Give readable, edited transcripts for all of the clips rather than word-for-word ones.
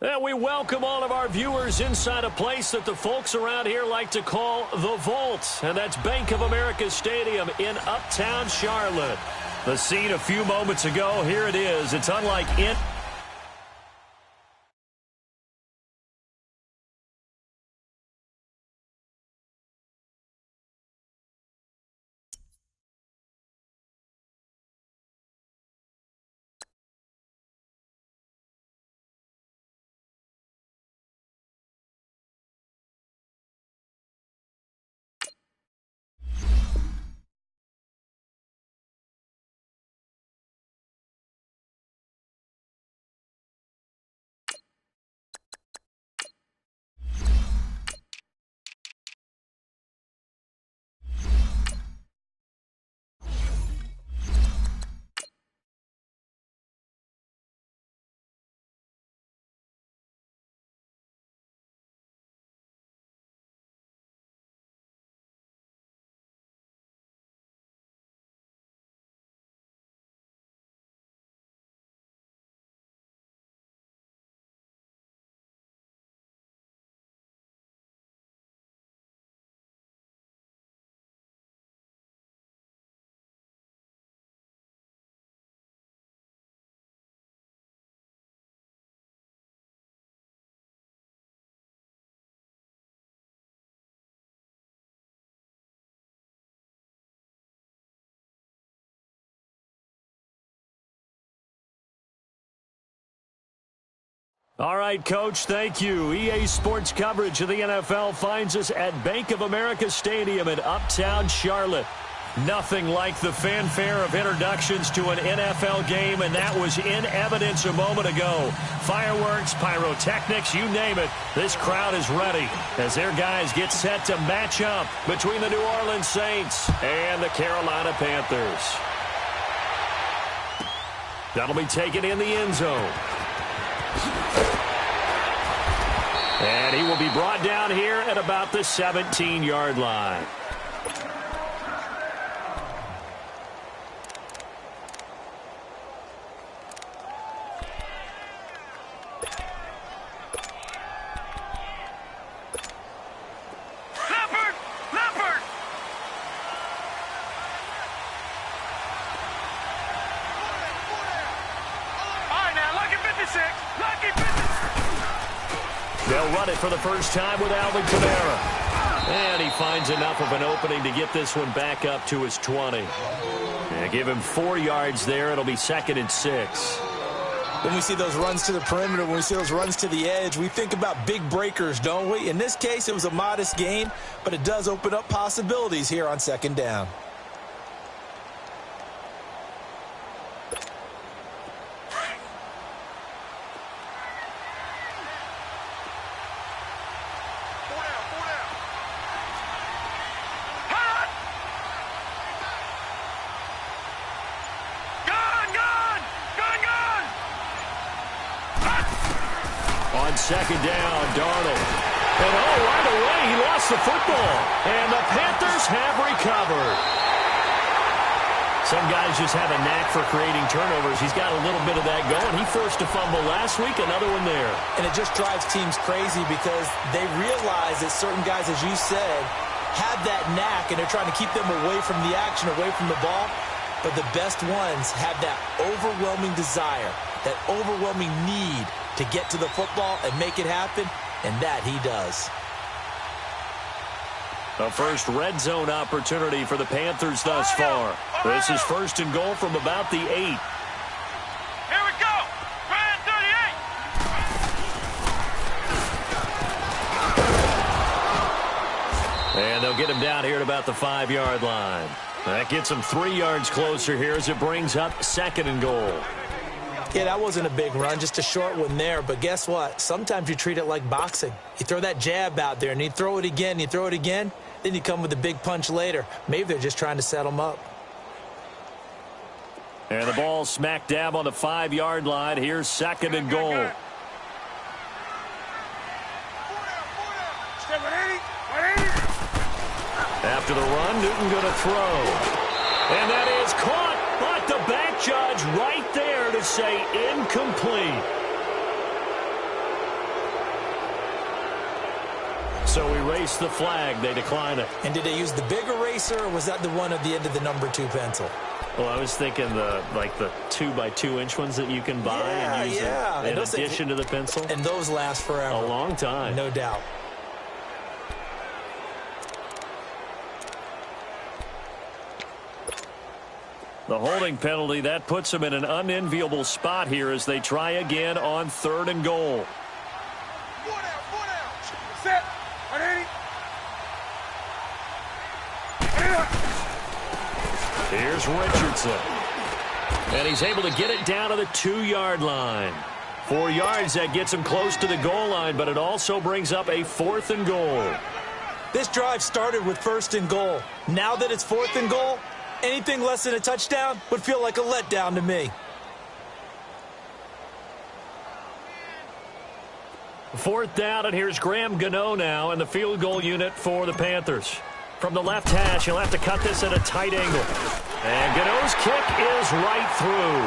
And we welcome all of our viewers inside a place that the folks around here like to call the Vault. And that's Bank of America Stadium in Uptown Charlotte. The scene a few moments ago, here it is. It's unlike it. All right, Coach, thank you. EA Sports coverage of the NFL finds us at Bank of America Stadium in Uptown Charlotte. Nothing like the fanfare of introductions to an NFL game, and that was in evidence a moment ago. Fireworks, pyrotechnics, you name it. This crowd is ready as their guys get set to match up between the New Orleans Saints and the Carolina Panthers. That'll be taken in the end zone. And he will be brought down here at about the 17-yard line. They'll run it for the first time with Alvin Kamara. And he finds enough of an opening to get this one back up to his 20. And give him 4 yards there. It'll be 2nd and 6. When we see those runs to the perimeter, when we see those runs to the edge, we think about big breakers, don't we? In this case, it was a modest gain, but it does open up possibilities here on 2nd down. On 2nd down, Darnold. And right away, he lost the football. And the Panthers have recovered. Some guys just have a knack for creating turnovers. He's got a little bit of that going. He forced a fumble last week, another one there. And it just drives teams crazy because they realize that certain guys, as you said, have that knack, and they're trying to keep them away from the action, away from the ball. But the best ones have that overwhelming desire, that overwhelming need to get to the football and make it happen, and that he does. The first red zone opportunity for the Panthers thus far. This is 1st and goal from about the 8. Here we go! Ryan 38! And they'll get him down here at about the 5-yard line. That gets him 3 yards closer here as it brings up 2nd and goal. Yeah, that wasn't a big run, just a short one there. But guess what? Sometimes you treat it like boxing. You throw that jab out there, and you throw it again, then you come with a big punch later. Maybe they're just trying to set them up. And the ball smack dab on the 5-yard line. Here's 2nd and goal. After the run, Newton going to throw. And that is caught, but the back judge right there to say incomplete. So we race the flag. They decline it. And did they use the big eraser, or was that the one at the end of the number 2 pencil? Well, I was thinking the 2x2-inch ones that you can buy and use in addition to the pencil. And those last forever. A long time. No doubt. The holding penalty, that puts them in an unenviable spot here as they try again on 3rd and goal. 4 down. Set. 180. Here's Richardson. And he's able to get it down to the 2-yard line. 4 yards, that gets him close to the goal line, but it also brings up a 4th and goal. This drive started with 1st and goal. Now that it's 4th and goal, anything less than a touchdown would feel like a letdown to me. 4th down, and here's Graham Gano now in the field goal unit for the Panthers. From the left hash, he'll have to cut this at a tight angle. And Gano's kick is right through.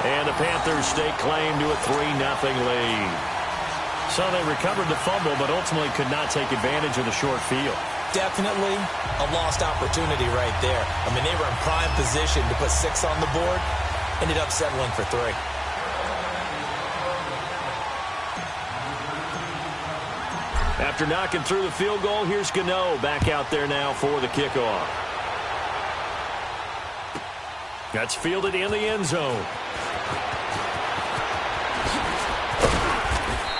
And the Panthers stake claim to a 3-0 lead. So they recovered the fumble, but ultimately could not take advantage of the short field. Definitely a lost opportunity right there. I mean, they were in prime position to put 6 on the board. Ended up settling for 3. After knocking through the field goal, here's Gano back out there now for the kickoff. That's fielded in the end zone.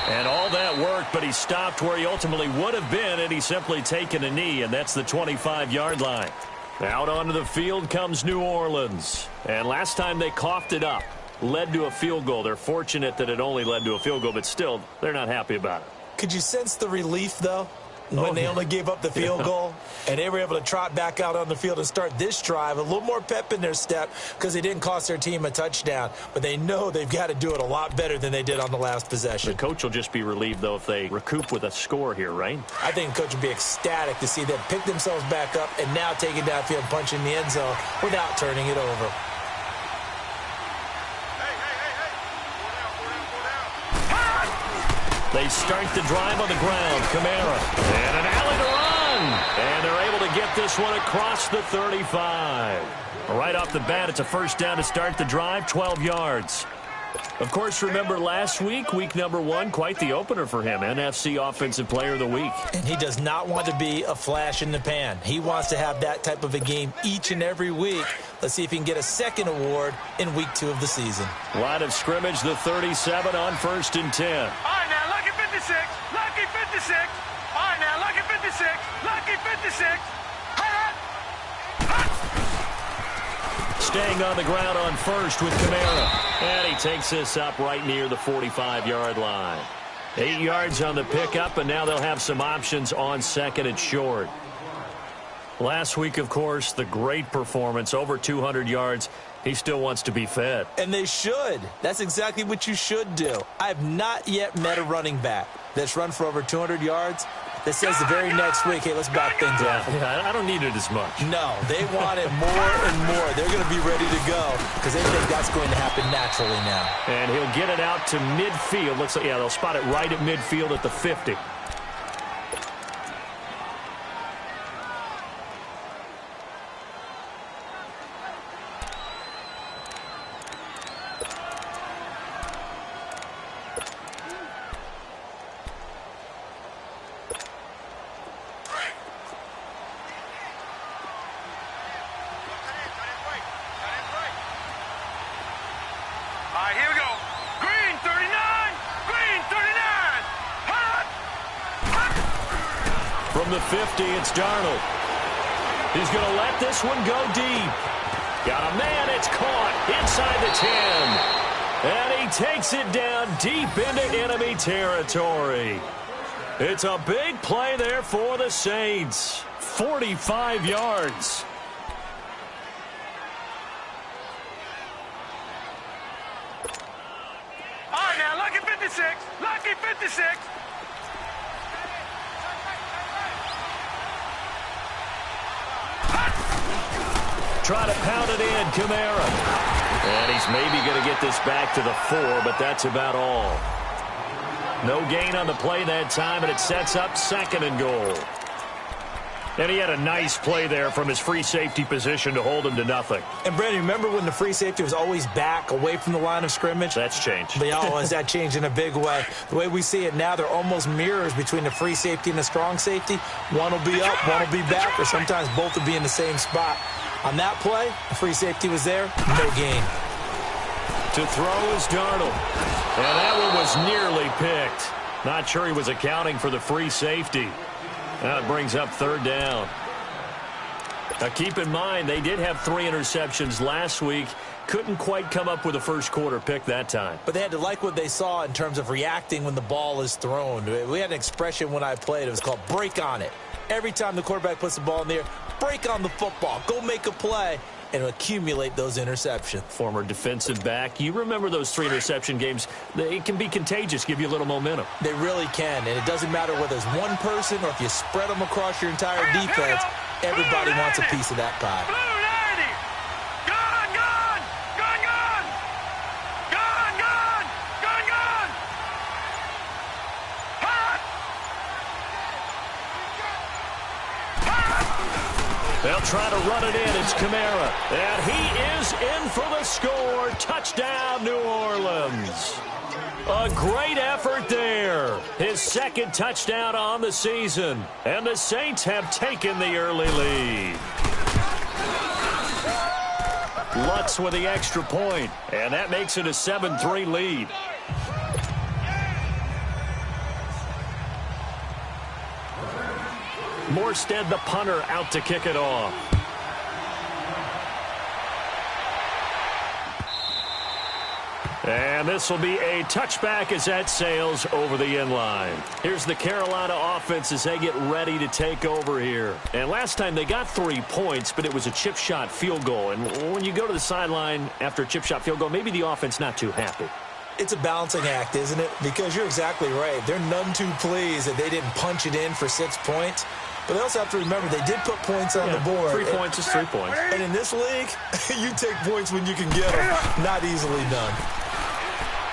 And all that worked, but he stopped where he ultimately would have been had he simply taken a knee, and that's the 25-yard line. Out onto the field comes New Orleans. And last time they coughed it up, led to a field goal. They're fortunate that it only led to a field goal, but still, they're not happy about it. Could you sense the relief, though, when they only gave up the field goal and they were able to trot back out on the field and start this drive? A little more pep in their step because they didn't cost their team a touchdown, but they know they've got to do it a lot better than they did on the last possession. The coach will just be relieved, though, if they recoup with a score here, right? I think the coach will be ecstatic to see them pick themselves back up and now take it downfield and punch in the end zone without turning it over. They start the drive on the ground. Kamara. And an alley to run. And they're able to get this one across the 35. Right off the bat, it's a first down to start the drive, 12 yards. Of course, remember last week, week number 1, quite the opener for him. NFC Offensive Player of the Week. And he does not want to be a flash in the pan. He wants to have that type of a game each and every week. Let's see if he can get a second award in week 2 of the season. Line of scrimmage, the 37 on 1st and 10. All right, now, lucky 56. Lucky 56. All right, now, lucky 56. Lucky 56. Hut! Staying on the ground on 1st with Kamara. And he takes this up right near the 45-yard line. 8 yards on the pickup, and now they'll have some options on 2nd and short. Last week, of course, the great performance, over 200 yards. He still wants to be fed. And they should. That's exactly what you should do. I have not yet met a running back that's run for over 200 yards that says the very next week, hey, let's back things up. Yeah, I don't need it as much. No, they want it more and more. They're going to be ready to go because they think that's going to happen naturally now. And he'll get it out to midfield. Looks like, yeah, they'll spot it right at midfield at the 50. From the 50, it's Darnold. He's going to let this one go deep. Got a man, it's caught inside the 10. And he takes it down deep into enemy territory. It's a big play there for the Saints. 45 yards. All right, now, lucky 56. Lucky 56. Try to pound it in, Kamara. And he's maybe going to get this back to the 4, but that's about all. No gain on the play that time, and it sets up 2nd and goal. And he had a nice play there from his free safety position to hold him to nothing. And, Brandon, remember when the free safety was always back away from the line of scrimmage? That's changed. But has that changed in a big way? The way we see it now, they're almost mirrors between the free safety and the strong safety. One will be up, one will be back, or sometimes both will be in the same spot. On that play, the free safety was there, no gain. To throw is Darnold. And that one was nearly picked. Not sure he was accounting for the free safety. That brings up 3rd down. Now keep in mind, they did have 3 interceptions last week. Couldn't quite come up with a first quarter pick that time. But they had to like what they saw in terms of reacting when the ball is thrown. We had an expression when I played. It was called break on it. Every time the quarterback puts the ball in the air, break on the football. Go make a play and accumulate those interceptions. Former defensive back. You remember those 3 interception games. It can be contagious, give you a little momentum. They really can, and it doesn't matter whether it's one person or if you spread them across your entire defense. Everybody wants a piece of that pie. Blue 90. Gone, gone. Gone, gone. Gone, gone. Gone, gone. Hot. Hot. They'll try to run it in. It's Kamara. And he is in for the score. Touchdown, New Orleans. A great effort there. His 2nd touchdown on the season. And the Saints have taken the early lead. Lutz with the extra point. And that makes it a 7-3 lead. Morstead, the punter, out to kick it off. And this will be a touchback as that sails over the end line. Here's the Carolina offense as they get ready to take over here. And last time they got 3 points, but it was a chip shot field goal. And when you go to the sideline after a chip shot field goal, maybe the offense not too happy. It's a balancing act, isn't it? Because you're exactly right. They're none too pleased that they didn't punch it in for 6 points. But they also have to remember they did put points on the board. 3 points is 3 points. And in this league, you take points when you can get them. Not easily done.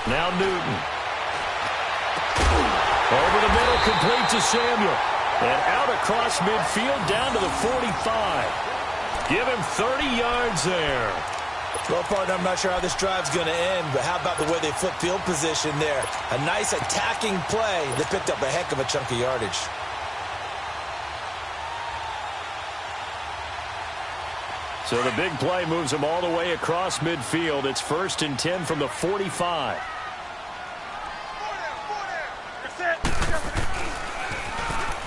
Now Newton. Over the middle, complete to Samuel. And out across midfield, down to the 45. Give him 30 yards there. Well, partner, I'm not sure how this drive's going to end, but how about the way they flip field position there? A nice attacking play that picked up a heck of a chunk of yardage. So the big play moves them all the way across midfield. It's 1st and 10 from the 45.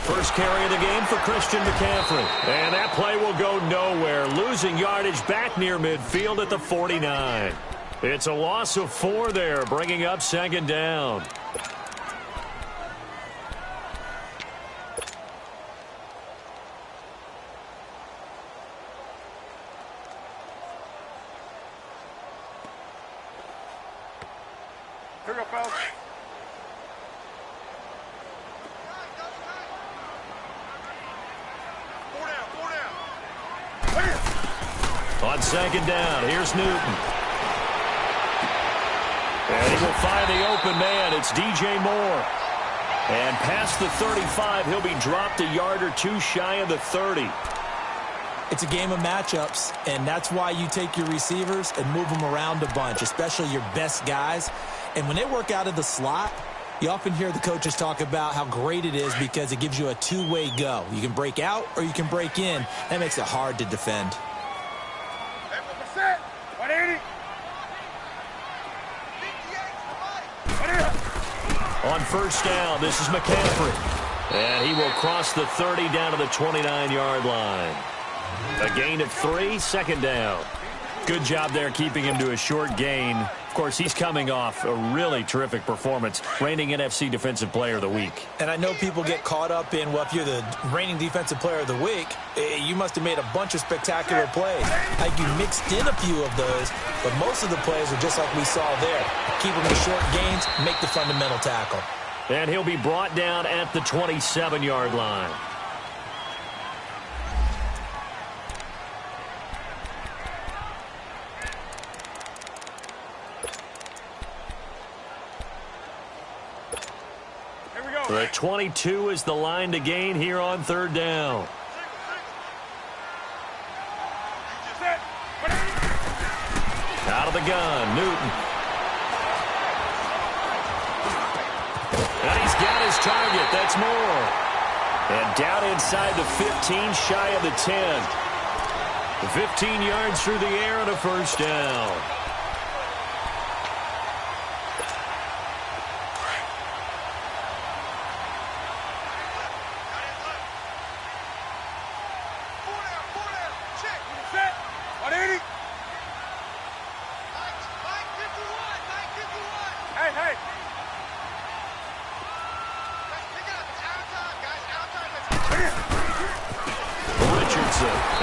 First carry of the game for Christian McCaffrey. And that play will go nowhere. Losing yardage back near midfield at the 49. It's a loss of 4 there, bringing up 2nd down. Here we go, fellas. On 2nd down, here's Newton. And he will find the open man. It's DJ Moore. And past the 35, he'll be dropped a yard or 2 shy of the 30. It's a game of matchups, and that's why you take your receivers and move them around a bunch, especially your best guys. And when they work out of the slot, you often hear the coaches talk about how great it is because it gives you a two-way go. You can break out or you can break in. That makes it hard to defend. 180. On 1st down, this is McCaffrey. And he will cross the 30 down to the 29-yard line. A gain of 3, 2nd down. Good job there keeping him to a short gain. Of course, he's coming off a really terrific performance, reigning NFC Defensive Player of the Week. And I know people get caught up in, well, if you're the reigning Defensive Player of the Week, you must have made a bunch of spectacular plays. I think you mixed in a few of those, but most of the plays are just like we saw there. Keep them in short gains, make the fundamental tackle. And he'll be brought down at the 27-yard line. The 22 is the line to gain here on third down. Out of the gun, Newton. And he's got his target. That's more. And down inside the 15, shy of the 10. 15 yards through the air and a first down.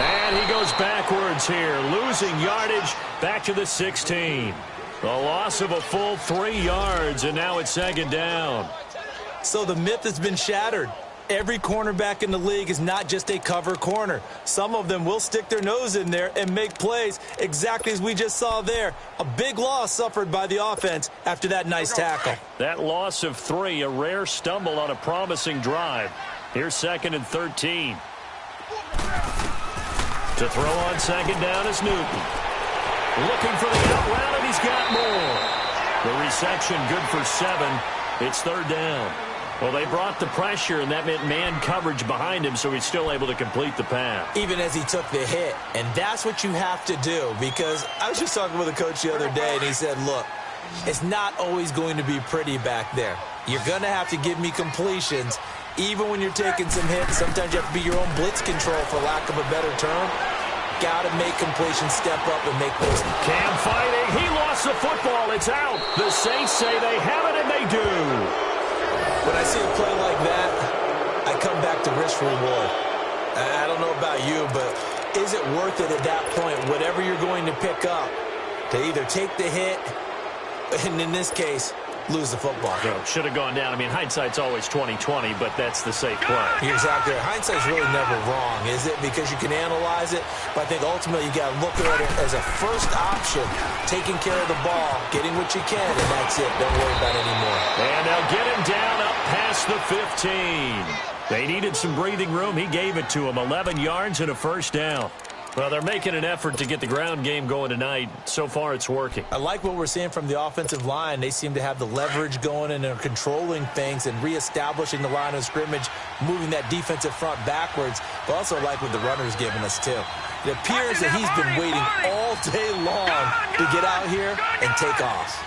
And he goes backwards here, losing yardage back to the 16. The loss of a full 3 yards, and now it's second down. So the myth has been shattered. Every cornerback in the league is not just a cover corner. Some of them will stick their nose in there and make plays exactly as we just saw there. A big loss suffered by the offense after that nice tackle. That loss of 3, a rare stumble on a promising drive. Here's second and 13. To throw on second down is Newton. Looking for the out route, and he's got more. The reception good for 7. It's third down. Well, they brought the pressure, and that meant man coverage behind him, so he's still able to complete the pass. Even as he took the hit. And that's what you have to do, because I was just talking with a coach the other day, and he said, look, it's not always going to be pretty back there. You're going to have to give me completions. Even when you're taking some hits, sometimes you have to be your own blitz control, for lack of a better term. Got to make completions, step up, and make those. Cam fighting. He lost the football. It's out. The Saints say they have it, and they do. When I see a play like that, I come back to risk reward. I don't know about you, but is it worth it at that point, whatever you're going to pick up, to either take the hit, and in this case, lose the football? Should have gone down. I mean, hindsight's always 20/20, but that's the safe play. You're exactly right. Hindsight's really never wrong, is it? Because you can analyze it, but I think ultimately you got to look at it as a first option, taking care of the ball, getting what you can, and that's it. Don't worry about it anymore. And they'll get him down up past the 15. They needed some breathing room. He gave it to them. 11 yards and a first down. Well, they're making an effort to get the ground game going tonight. So far, it's working. I like what we're seeing from the offensive line. They seem to have the leverage going and are controlling things and reestablishing the line of scrimmage, moving that defensive front backwards. But also like what the runner's giving us, too. It appears that he's been waiting all day long to get out here and take off.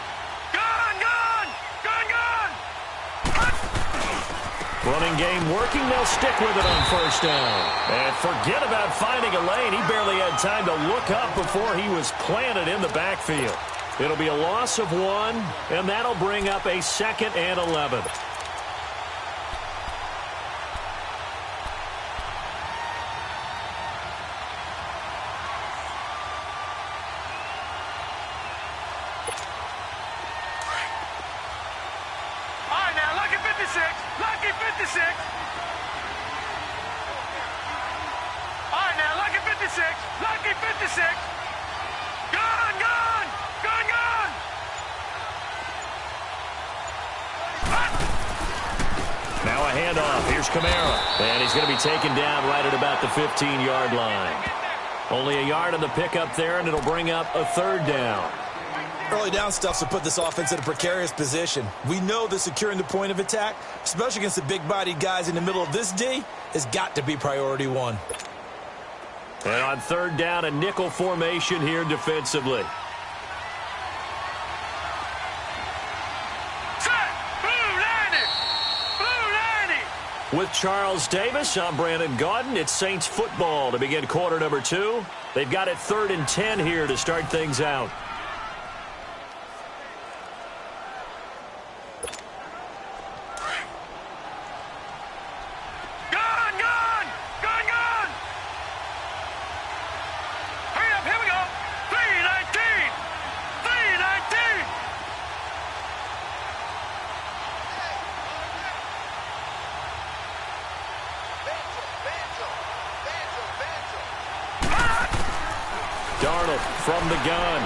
Running game working. They'll stick with it on first down. And forget about finding a lane. He barely had time to look up before he was planted in the backfield. It'll be a loss of 1, and that'll bring up a second and 11. Now a handoff. Here's Kamara. And he's going to be taken down right at about the 15-yard line. Only a yard on the pickup there, and it'll bring up a third down. Early down stuff to put this offense in a precarious position. We know that securing the point of attack, especially against the big-bodied guys in the middle of this D, has got to be priority 1. And on third down, a nickel formation here defensively. With Charles Davis, I'm Brandon Gaudin. It's Saints football to begin quarter number 2. They've got it 3rd and 10 here to start things out. From the gun.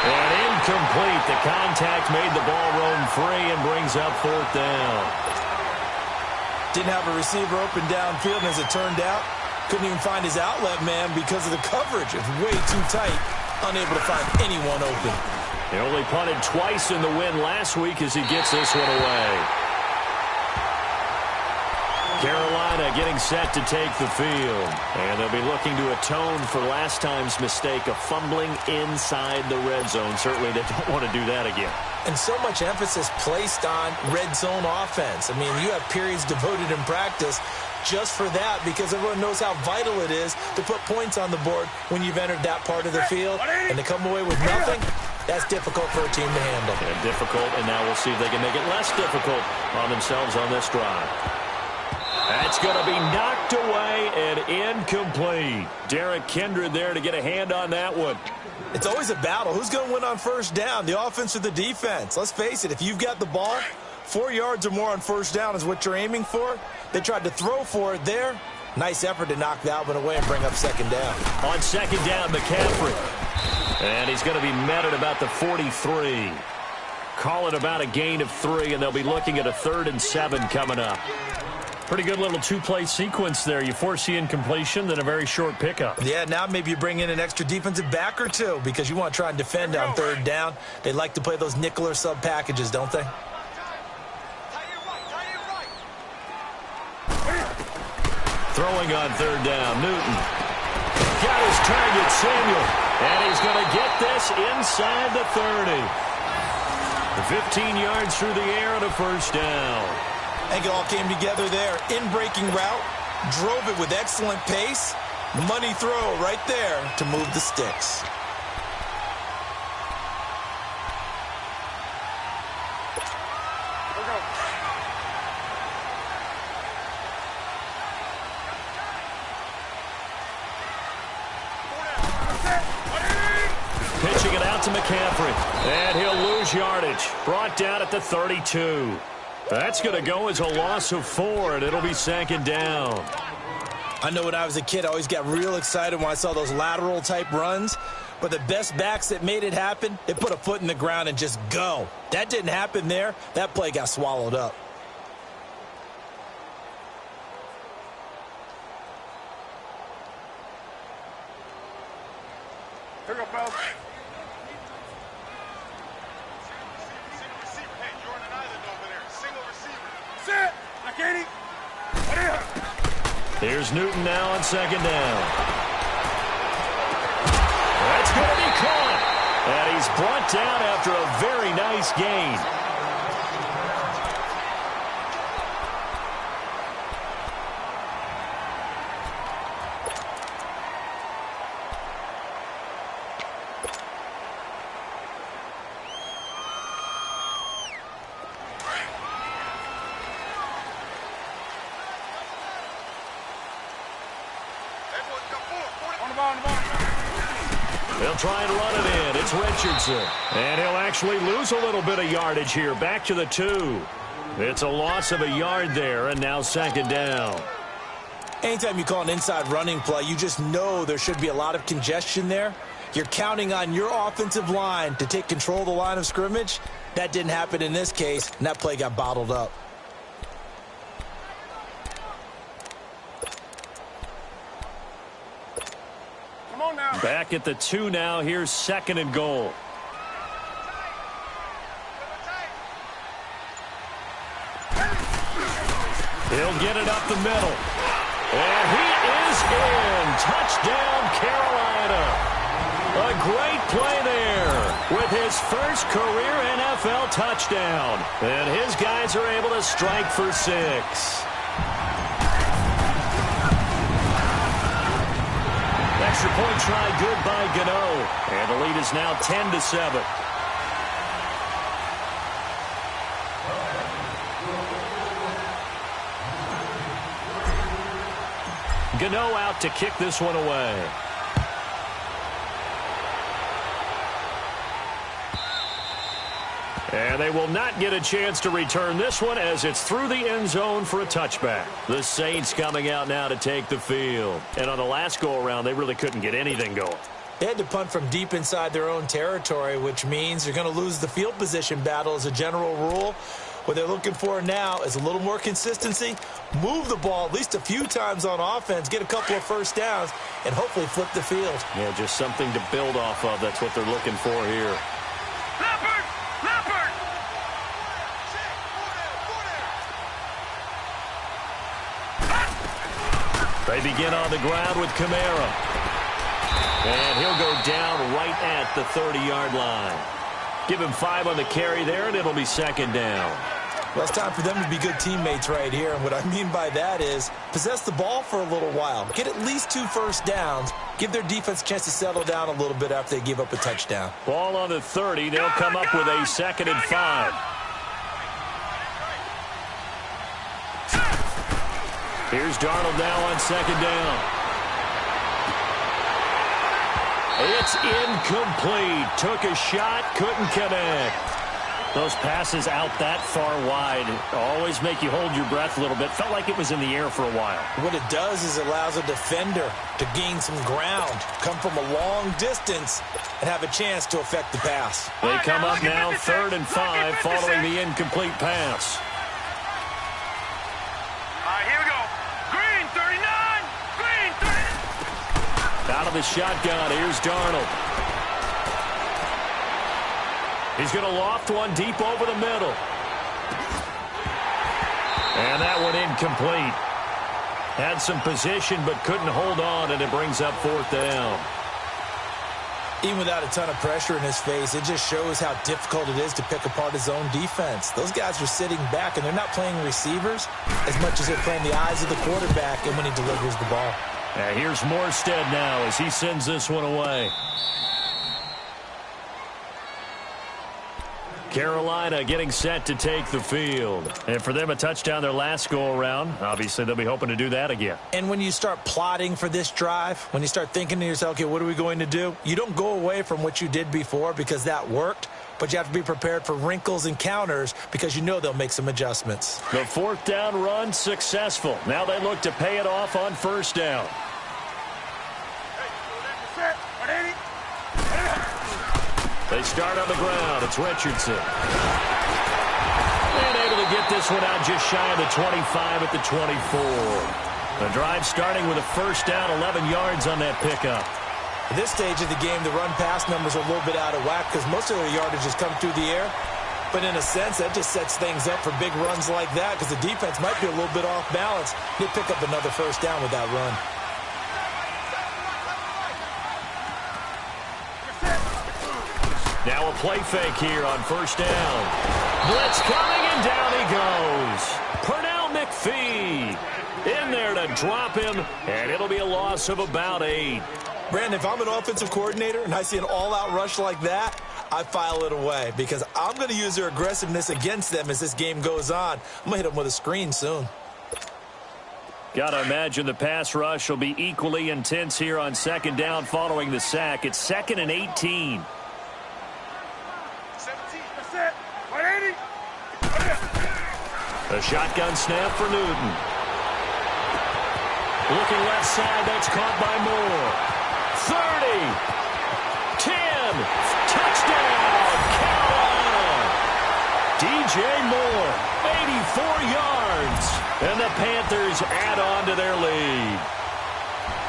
And incomplete. The contact made the ball roam free and brings brings up 4th down. Didn't have a receiver open downfield, and as it turned out, couldn't even find his outlet man because of the coverage. It's way too tight, unable to find anyone open. He only punted twice in the win last week as he gets this one away. Carolina getting set to take the field. And they'll be looking to atone for last time's mistake of fumbling inside the red zone. Certainly they don't want to do that again. And so much emphasis placed on red zone offense. I mean, you have periods devoted in practice just for that because everyone knows how vital it is to put points on the board when you've entered that part of the field. And to come away with nothing, that's difficult for a team to handle. And difficult, and now we'll see if they can make it less difficult on themselves on this drive. That's going to be knocked away and incomplete. Derek Kindred there to get a hand on that one. It's always a battle. Who's going to win on first down, the offense or the defense? Let's face it, if you've got the ball, 4 yards or more on first down is what you're aiming for. They tried to throw for it there. Nice effort to knock that one away and bring up second down. On second down, McCaffrey. And he's going to be met at about the 43. Call it about a gain of 3, and they'll be looking at a 3rd and 7 coming up. Pretty good little two-play sequence there. You force the incompletion, then a very short pickup. Yeah, now maybe you bring in an extra defensive back or two because you want to try and defend on third down. They like to play those nickel or sub packages, don't they? Throwing on third down, Newton. Got his target, Samuel. And he's going to get this inside the 30. 15 yards through the air and a first down. I think it all came together there. In-breaking route, drove it with excellent pace. Money throw right there to move the sticks. Pitching it out to McCaffrey. And he'll lose yardage. Brought down at the 32. That's going to go as a loss of 4, and it'll be second down. I know when I was a kid, I always got real excited when I saw those lateral-type runs. But the best backs that made it happen, they put a foot in the ground and just go. That didn't happen there. That play got swallowed up. Here we go, fellas. Here's Newton now on second down. That's going to be caught. And he's brought down after a very nice gain. They'll try and run it in. It's Richardson. And he'll actually lose a little bit of yardage here. Back to the 2. It's a loss of a yard there, and now second down. Anytime you call an inside running play, you just know there should be a lot of congestion there. You're counting on your offensive line to take control of the line of scrimmage. That didn't happen in this case, and that play got bottled up. Back at the 2 now. Here's second and goal. He'll get it up the middle. And he is in. Touchdown, Carolina. A great play there with his first career NFL touchdown. And his guys are able to strike for 6. Extra point try good by Gano. And the lead is now 10-7. Gano out to kick this one away. And they will not get a chance to return this one as it's through the end zone for a touchback. The Saints coming out now to take the field. And on the last go-around, they really couldn't get anything going. They had to punt from deep inside their own territory, which means they're going to lose the field position battle as a general rule. What they're looking for now is a little more consistency, move the ball at least a few times on offense, get a couple of first downs, and hopefully flip the field. Yeah, just something to build off of. That's what they're looking for here. Leopard! Leopard! They begin on the ground with Kamara. And he'll go down right at the 30-yard line. Give him 5 on the carry there, and it'll be second down. Well, it's time for them to be good teammates right here. And what I mean by that is possess the ball for a little while. Get at least 2 first downs. Give their defense a chance to settle down a little bit after they give up a touchdown. Ball on the 30. They'll come up with a 2nd and 5. Here's Darnold now on 2nd down. It's incomplete. Took a shot, couldn't connect. Those passes out that far wide always make you hold your breath a little bit. Felt like it was in the air for a while. What it does is it allows a defender to gain some ground, come from a long distance, and have a chance to affect the pass. They come up now 3rd and 5 following the incomplete pass. All right, here we go. Green, 39. Green, 39. Out of the shotgun, here's Darnold. He's going to loft one deep over the middle. And that one incomplete. Had some position but couldn't hold on, and it brings up 4th down. Even without a ton of pressure in his face, it just shows how difficult it is to pick apart his own defense. Those guys are sitting back, and they're not playing receivers as much as they're playing the eyes of the quarterback and when he delivers the ball. Here's Morstead now as he sends this one away. Carolina getting set to take the field. And for them, a touchdown their last go-around. Obviously, they'll be hoping to do that again. And when you start plotting for this drive, when you start thinking to yourself, okay, what are we going to do? You don't go away from what you did before because that worked, but you have to be prepared for wrinkles and counters because you know they'll make some adjustments. The 4th down run successful. Now they look to pay it off on 1st down. They start on the ground. It's Richardson. And able to get this one out just shy of the 25 at the 24. The drive starting with a 1st down, 11 yards on that pickup. At this stage of the game, the run-pass numbers are a little bit out of whack because most of their yardage has come through the air. But in a sense, that just sets things up for big runs like that because the defense might be a little bit off balance. They pick up another 1st down with that run. Now a play fake here on 1st down. Blitz coming, and down he goes. Pernell McPhee in there to drop him, and it'll be a loss of about 8. Brandon, if I'm an offensive coordinator and I see an all-out rush like that, I file it away because I'm going to use their aggressiveness against them as this game goes on. I'm going to hit them with a screen soon. Got to imagine the pass rush will be equally intense here on 2nd down following the sack. It's 2nd and 18. 17%. 180. A shotgun snap for Newton. Looking left side, that's caught by Moore. 30. 10. Touchdown, Carolina. DJ Moore, 84 yards. And the Panthers add on to their lead.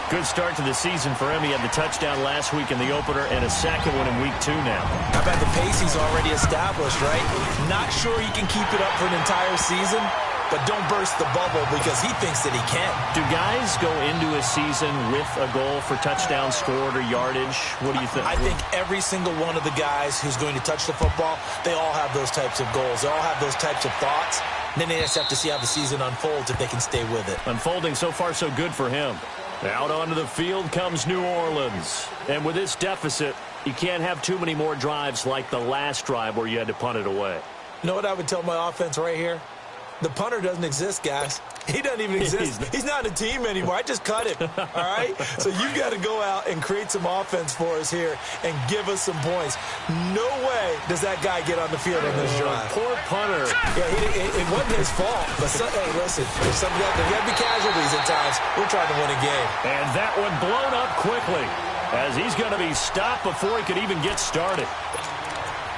Good start to the season for him. He had the touchdown last week in the opener and a 2nd one in week 2 now. How about the pace he's already established, right? Not sure he can keep it up for an entire season, but don't burst the bubble because he thinks that he can. Do guys go into a season with a goal for touchdown scored or yardage? What do you think? I think every single one of the guys who's going to touch the football, they all have those types of goals. They all have those types of thoughts. And then they just have to see how the season unfolds if they can stay with it. Unfolding so far so good for him. Out onto the field comes New Orleans. And with this deficit, you can't have too many more drives like the last drive where you had to punt it away. You know what I would tell my offense right here? The punter doesn't exist, guys. He doesn't even exist. He's not a team anymore. I just cut him, all right? So you've got to go out and create some offense for us here and give us some points. No way does that guy get on the field on this drive. Poor punter. Yeah, it wasn't his fault. But, hey, listen, there's got to be casualties at times. We're trying to win a game. And that one blown up quickly as he's going to be stopped before he could even get started.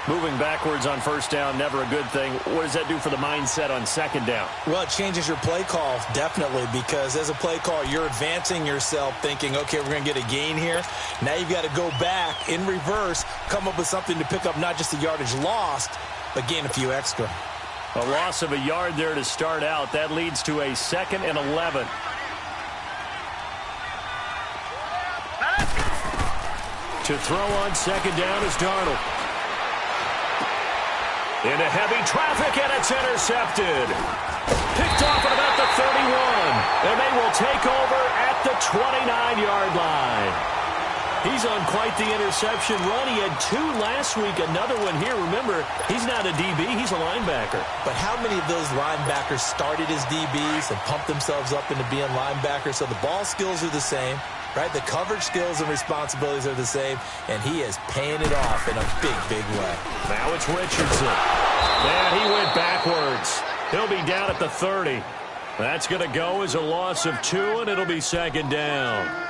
Moving backwards on first down, never a good thing. What does that do for the mindset on second down? Well, it changes your play call, definitely, because as a play call, you're advancing yourself thinking, okay, we're going to get a gain here. Now you've got to go back in reverse, come up with something to pick up not just the yardage lost, but gain a few extra. A loss of a yard there to start out. That leads to a 2nd and 11. To throw on second down is Darnold. Into heavy traffic, and it's intercepted. Picked off at about the 31, and they will take over at the 29-yard line. He's on quite the interception run. He had 2 last week, another one here. Remember, he's not a DB, he's a linebacker. But how many of those linebackers started as DBs and pumped themselves up into being linebackers? So the ball skills are the same, right? The coverage skills and responsibilities are the same, and he is paying it off in a big, big way. Now it's Richardson. And he went backwards. He'll be down at the 30. That's going to go as a loss of 2, and it'll be second down.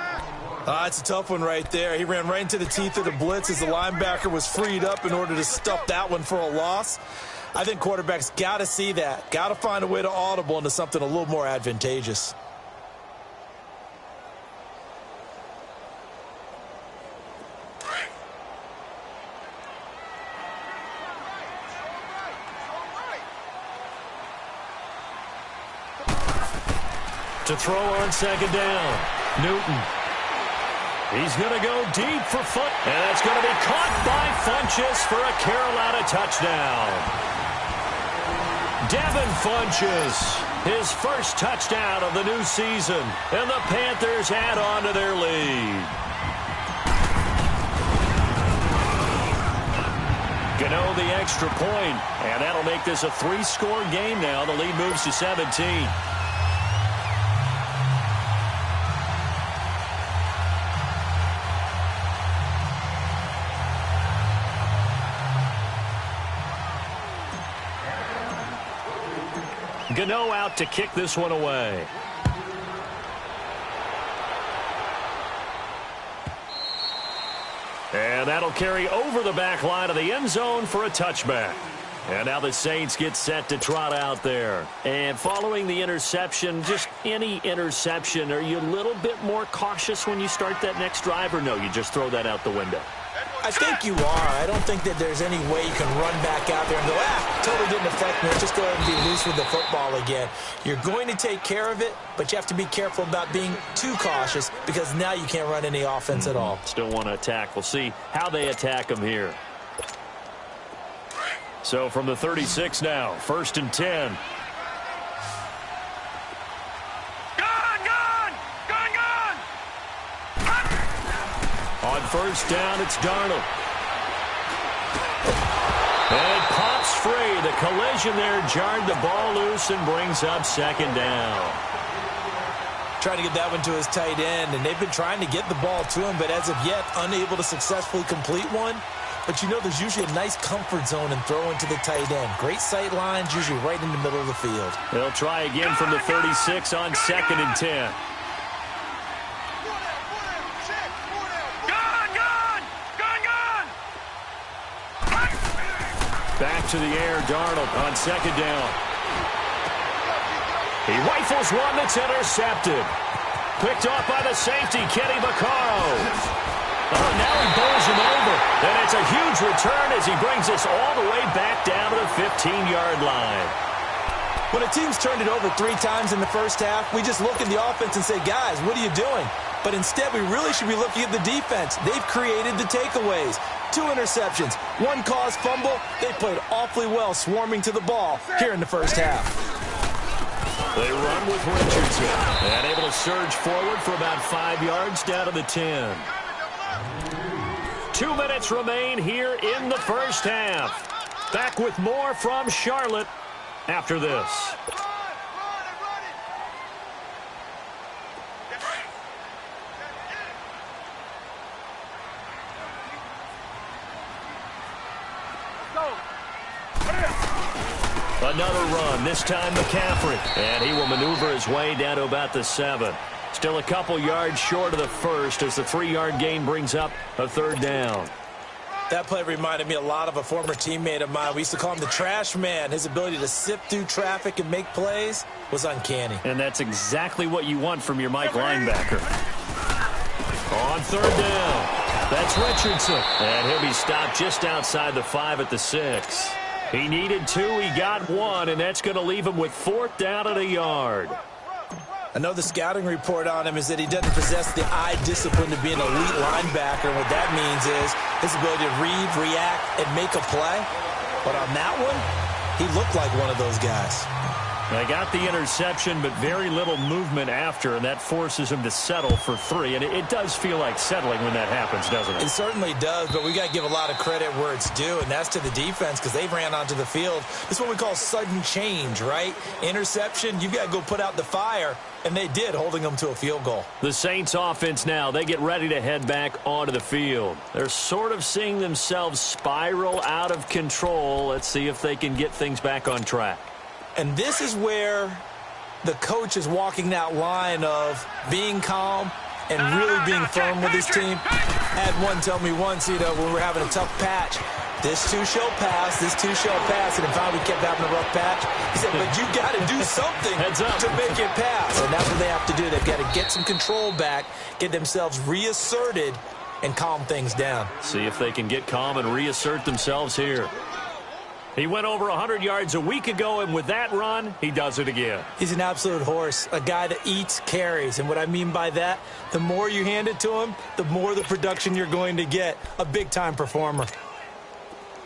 It's a tough one right there. He ran right into the teeth of the blitz as the linebacker was freed up in order to stuff that one for a loss. I think quarterbacks got to see that. Got to find a way to audible into something a little more advantageous. To throw on second down, Newton. He's going to go deep for Foot, and that's going to be caught by Funchess for a Carolina touchdown. Devin Funchess, his first touchdown of the new season, and the Panthers add on to their lead. Gano the extra point, and that'll make this a 3-score game now. The lead moves to 17. Gano out to kick this one away. And that'll carry over the back line of the end zone for a touchback. And now the Saints get set to trot out there. And following the interception, just any interception, are you a little bit more cautious when you start that next drive, or no, you just throw that out the window? I think you are. I don't think that there's any way you can run back out there and go, totally didn't affect me. Let's just go ahead and be loose with the football again. You're going to take care of it, but you have to be careful about being too cautious because now you can't run any offense at all. Still want to attack. We'll see how they attack them here. So from the 36 now, 1st and 10. On first down, it's Darnold. And it pops free. The collision there jarred the ball loose and brings up second down. Trying to get that one to his tight end, and they've been trying to get the ball to him, but as of yet, unable to successfully complete one. But you know there's usually a nice comfort zone in throwing to the tight end. Great sight lines, usually right in the middle of the field. They'll try again from the 36 on 2nd and 10. Back to the air, Darnold on second down. He rifles one that's intercepted. Picked off by the safety, Kenny Vaccaro. Oh, now he bowls him over. And it's a huge return as he brings us all the way back down to the 15-yard line. When a team's turned it over 3 times in the first half, we just look at the offense and say, guys, what are you doing? But instead, we really should be looking at the defense. They've created the takeaways. 2 interceptions, 1 caused fumble. They played awfully well swarming to the ball here in the first half. They run with Richardson and able to surge forward for about 5 yards down to the 10. 2 minutes remain here in the first half. Back with more from Charlotte after this. Another run, this time McCaffrey. And he will maneuver his way down to about the 7. Still a couple yards short of the first as the 3-yard gain brings up a 3rd down. That play reminded me a lot of a former teammate of mine. We used to call him the trash man. His ability to sift through traffic and make plays was uncanny. And that's exactly what you want from your Mike linebacker. On third down, that's Richardson. And he'll be stopped just outside the 5 at the 6. He needed 2, he got 1, and that's going to leave him with 4th down and a yard. I know the scouting report on him is that he doesn't possess the eye discipline to be an elite linebacker. And what that means is his ability to read, react, and make a play. But on that one, he looked like one of those guys. They got the interception, but very little movement after, and that forces him to settle for 3. And it does feel like settling when that happens, doesn't it? It certainly does, but we got to give a lot of credit where it's due, and that's to the defense because they ran onto the field. This is what we call sudden change, right? Interception, you got to go put out the fire, and they did, holding them to a field goal. The Saints offense now, they get ready to head back onto the field. They're sort of seeing themselves spiral out of control. Let's see if they can get things back on track. And this is where the coach is walking that line of being calm and really being firm with his team. I had one tell me once, when we were having a tough patch, this too shall pass, this too shall pass. And if we kept having a rough patch, he said, but you got to do something to make it pass. And that's what they have to do. They've got to get some control back, get themselves reasserted, and calm things down. See if they can get calm and reassert themselves here. He went over 100 yards a week ago, and with that run, he does it again. He's an absolute horse, a guy that eats carries. And what I mean by that, the more you hand it to him, the more the production you're going to get. A big-time performer.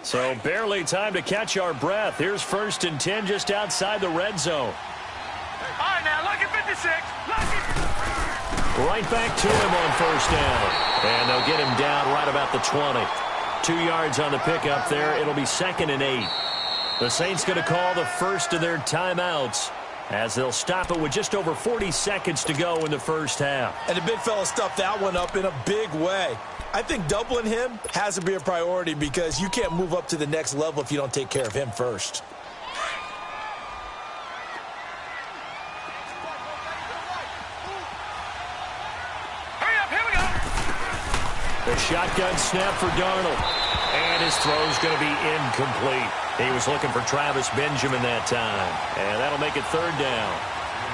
So barely time to catch our breath. Here's 1st and 10 just outside the red zone. All right, now, lucky 56. Lucky. Right back to him on 1st down. And they'll get him down right about the 20. 2 yards on the pickup there. It'll be 2nd and 8. The Saints going to call the first of their timeouts as they'll stop it with just over 40 seconds to go in the first half. And the big fella stuffed that one up in a big way. I think doubling him has to be a priority because you can't move up to the next level if you don't take care of him first. The shotgun snap for Darnold. And his throw's going to be incomplete. He was looking for Travis Benjamin that time. And that'll make it 3rd down.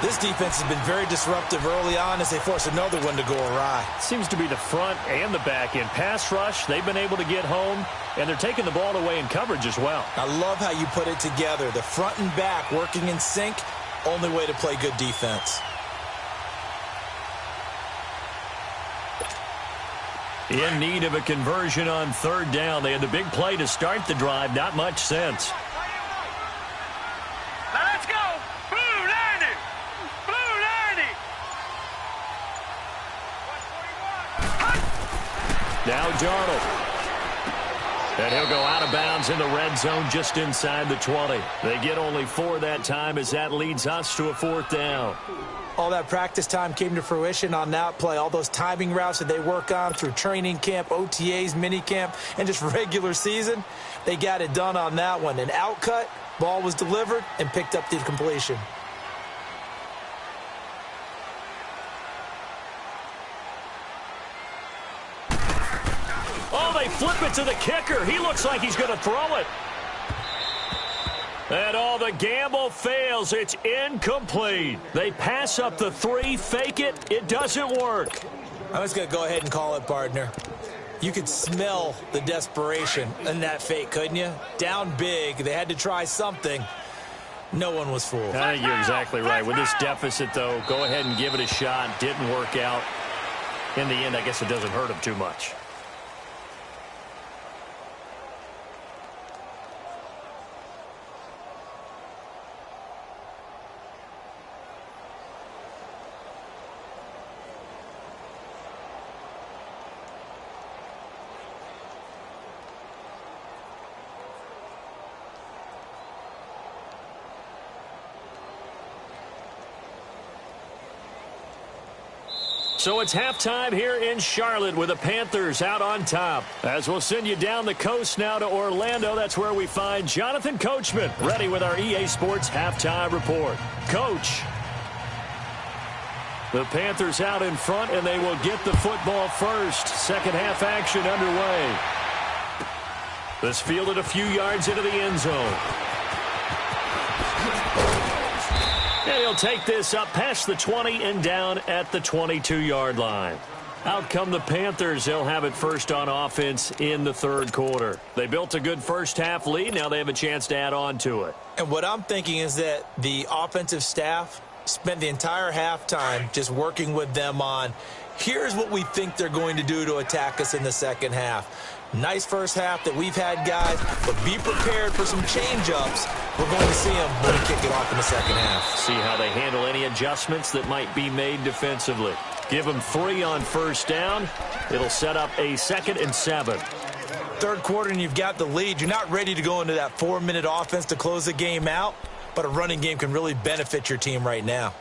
This defense has been very disruptive early on as they force another one to go awry. Seems to be the front and the back end. Pass rush, they've been able to get home. And they're taking the ball away in coverage as well. I love how you put it together. The front and back working in sync. Only way to play good defense. In need of a conversion on 3rd down. They had the big play to start the drive. Not much sense. Now let's go. Blue 90. Blue 90. Now Darnold. And he'll go out of bounds in the red zone just inside the 20. They get only 4 that time as that leads us to a 4th down. All that practice time came to fruition on that play. All those timing routes that they work on through training camp, OTAs, minicamp, and just regular season, they got it done on that one. An outcut, ball was delivered, and picked up the completion. Oh, they flip it to the kicker. He looks like he's going to throw it. And all the gamble fails. It's incomplete. They pass up the 3, fake it. It doesn't work. I'm just going to go ahead and call it, partner. You could smell the desperation in that fake, couldn't you? Down big. They had to try something. No one was fooled. I think you're exactly right. With this deficit, though, go ahead and give it a shot. Didn't work out. In the end, I guess it doesn't hurt him too much. So it's halftime here in Charlotte with the Panthers out on top. As we'll send you down the coast now to Orlando, that's where we find Jonathan Coachman ready with our EA Sports halftime report. Coach. The Panthers out in front, and they will get the football first. Second half action underway. This fielded a few yards into the end zone. And he'll take this up past the 20 and down at the 22-yard line. Out come the Panthers. They'll have it first on offense in the third quarter. They built a good first-half lead. Now they have a chance to add on to it. And what I'm thinking is that the offensive staff spent the entire halftime just working with them on, here's what we think they're going to do to attack us in the second half. Nice first half that we've had, guys, but be prepared for some change-ups. We're going to see them when we kick it off in the second half. See how they handle any adjustments that might be made defensively. Give them 3 on first down. It'll set up a 2nd and 7. Third quarter and you've got the lead. You're not ready to go into that 4-minute offense to close the game out, but a running game can really benefit your team right now.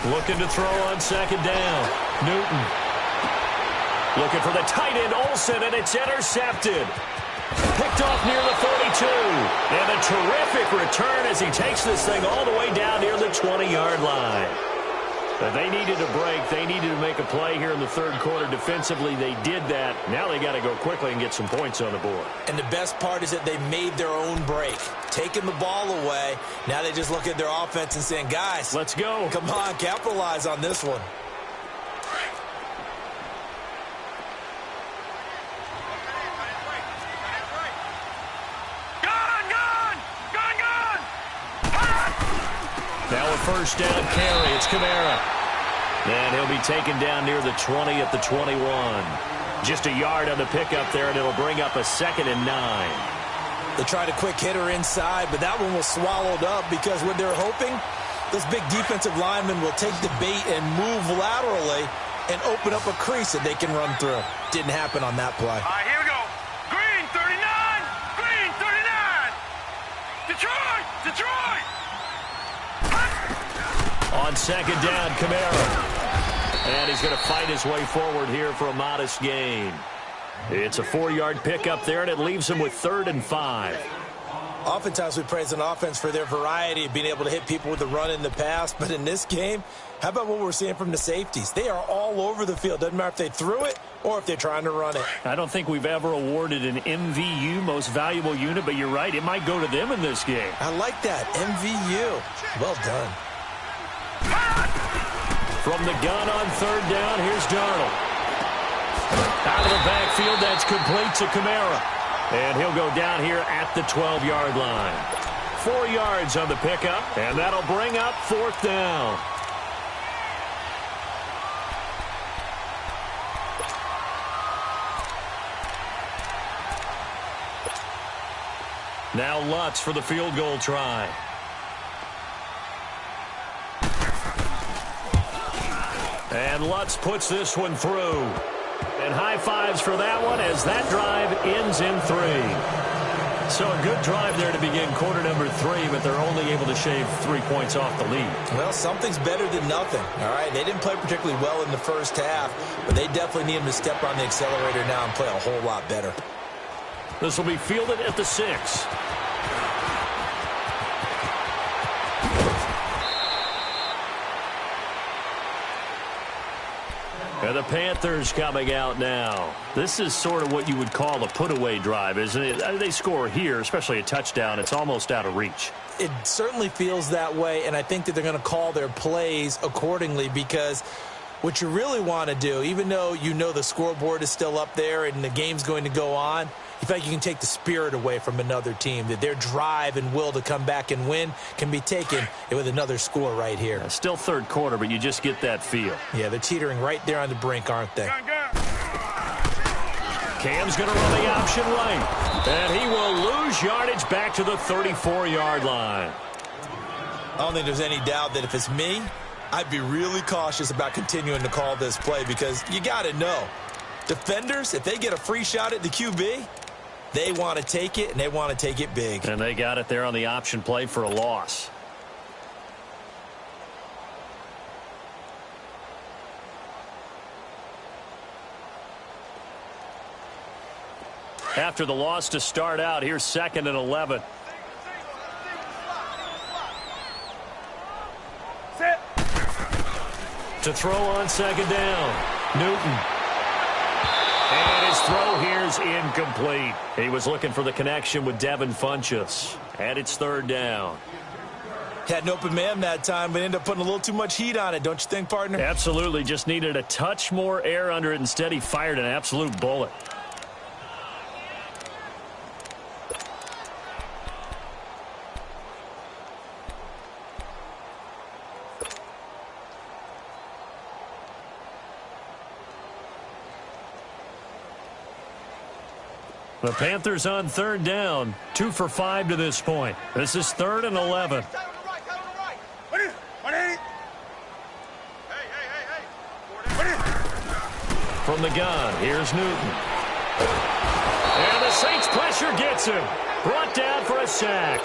Looking to throw on second down. Newton. Looking for the tight end, Olsen, and it's intercepted. Picked off near the 42. And a terrific return as he takes this thing all the way down near the 20-yard line. But they needed a break. They needed to make a play here in the third quarter. Defensively, they did that. Now they got to go quickly and get some points on the board. And the best part is that they made their own break. Taking the ball away. Now they just look at their offense and saying, guys, let's go. Come on, capitalize on this one. Now a first down carry. It's Kamara. And he'll be taken down near the 20 at the 21. Just a yard on the pickup there, and it'll bring up a 2nd and 9. They tried a quick hitter inside, but that one was swallowed up because what they're hoping, this big defensive lineman will take the bait and move laterally and open up a crease that they can run through. Didn't happen on that play. All right, here we go. Green 39. Green 39. Detroit. Detroit. On second down, Kamara. And he's going to fight his way forward here for a modest gain. It's a 4-yard pickup there, and it leaves him with 3rd and 5. Oftentimes we praise an offense for their variety of being able to hit people with the run in the pass. But in this game, how about what we're seeing from the safeties? They are all over the field. Doesn't matter if they threw it or if they're trying to run it. I don't think we've ever awarded an MVU, most valuable unit, but you're right. It might go to them in this game. I like that. MVU. Well done. From the gun on third down, here's Darnold. Out of the backfield, that's complete to Kamara. And he'll go down here at the 12-yard line. 4 yards on the pickup, and that'll bring up 4th down. Now Lutz for the field goal try. And Lutz puts this one through. And high fives for that one as that drive ends in 3. So a good drive there to begin quarter number 3, but they're only able to shave 3 points off the lead. Well, something's better than nothing, all right? They didn't play particularly well in the first half, but they definitely need them to step on the accelerator now and play a whole lot better. This will be fielded at the 6. And the Panthers coming out now. This is sort of what you would call a put-away drive, isn't it? They score here, especially a touchdown. It's almost out of reach. It certainly feels that way, and I think that they're going to call their plays accordingly because what you really want to do, even though you know the scoreboard is still up there and the game's going to go on, you feel like you can take the spirit away from another team, that their drive and will to come back and win can be taken with another score right here. Still third quarter, but you just get that feel. Yeah, they're teetering right there on the brink, aren't they? Cam's going to run the option right, and he will lose yardage back to the 34-yard line. I don't think there's any doubt that if it's me, I'd be really cautious about continuing to call this play because you got to know, defenders, if they get a free shot at the QB, they want to take it, and they want to take it big. And they got it there on the option play for a loss. After the loss to start out, here's 2nd and 11. To throw on second down. Newton. And his throw here is incomplete. He was looking for the connection with Devin Funchess. And it's third down. Had an open man that time, but ended up putting a little too much heat on it, don't you think, partner? Absolutely. Just needed a touch more air under it. Instead, he fired an absolute bullet. The Panthers on third down. 2 for 5 to this point. This is 3rd and 11. From the gun, here's Newton. And the Saints pressure gets him. Brought down for a sack.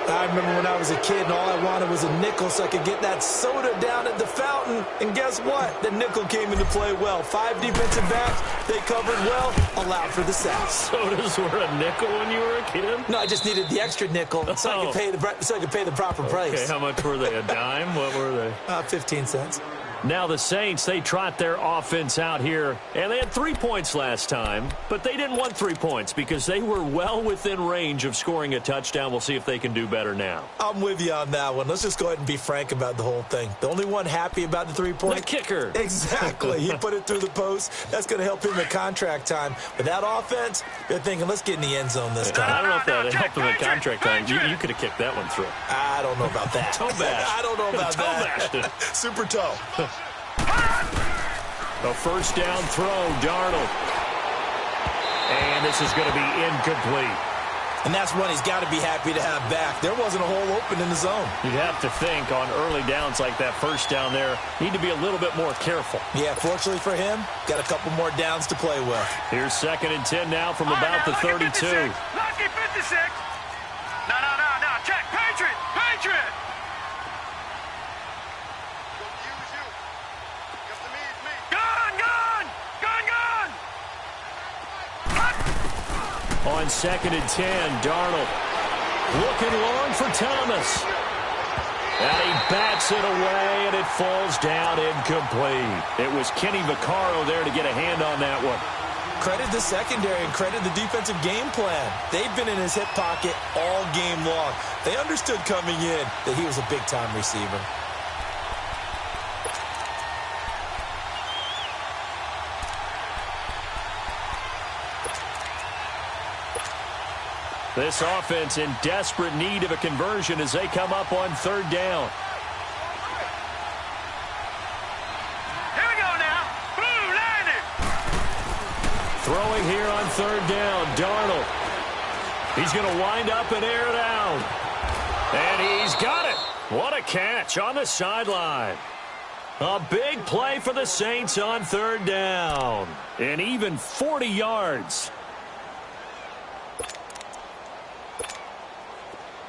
I remember when I was a kid and all I wanted was a nickel so I could get that soda down at the fountain. And guess what? The nickel came into play well. 5 defensive backs, they covered well, allowed for the sack. Sodas were a nickel when you were a kid? No, I just needed the extra nickel so I could pay the proper price. Okay, how much were they? A dime? What were they? 15 cents. Now the Saints, they trot their offense out here, and they had 3 points last time, but they didn't want 3 points because they were well within range of scoring a touchdown. We'll see if they can do better now. I'm with you on that one. Let's just go ahead and be frank about the whole thing. The only one happy about the 3 points? The kicker. Exactly. He put it through the post. That's going to help him in contract time. But that offense, they're thinking, let's get in the end zone this time. I don't know if that helped him in contract time. You could have kicked that one through. I don't know about that. Toe bash. I don't know about toe that. Bashed it. Super toe. A first down throw, Darnold. And this is going to be incomplete. And that's one he's got to be happy to have back. There wasn't a hole open in the zone. You'd have to think on early downs like that first down there, need to be a little bit more careful. Yeah, fortunately for him, got a couple more downs to play with. Here's 2nd and 10 now from about the 32. Lucky 56. No. Check. Patriot. On 2nd and 10, Darnold looking long for Thomas. And he bats it away, and it falls down incomplete. It was Kenny Vaccaro there to get a hand on that one. Credit the secondary and credit the defensive game plan. They've been in his hip pocket all game long. They understood coming in that he was a big-time receiver. This offense in desperate need of a conversion as they come up on 3rd down. Here we go now. Boom, landed. Throwing here on 3rd down, Darnold. He's going to wind up and air it out. And he's got it. What a catch on the sideline. A big play for the Saints on 3rd down. And even 40 yards.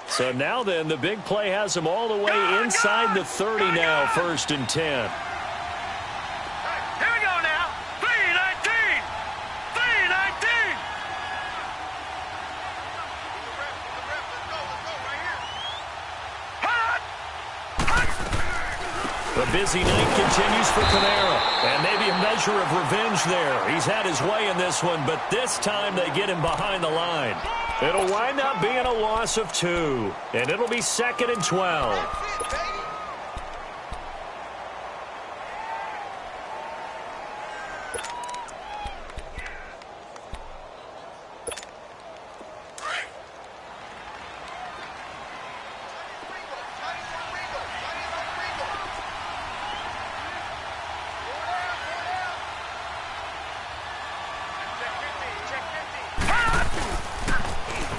So now then, the big play has them all the way inside the 30 now, 1st and 10. Here we go now. 3-19. 3-19. The busy night continues for Kamara. And maybe a measure of revenge there. He's had his way in this one, but this time they get him behind the line. It'll wind up being a loss of 2. And it'll be 2nd and 12.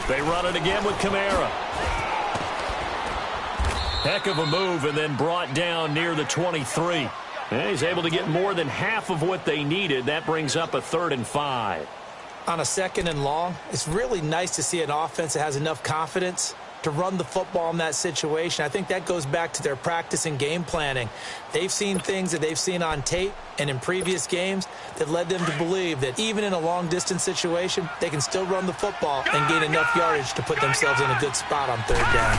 They run it again with Kamara. Heck of a move and then brought down near the 23. And he's able to get more than half of what they needed. That brings up a 3rd and 5. On a 2nd and long, it's really nice to see an offense that has enough confidence to run the football in that situation. I think that goes back to their practice and game planning. They've seen things that they've seen on tape and in previous games that led them to believe that even in a long-distance situation, they can still run the football and gain enough yardage to put themselves in a good spot on 3rd down.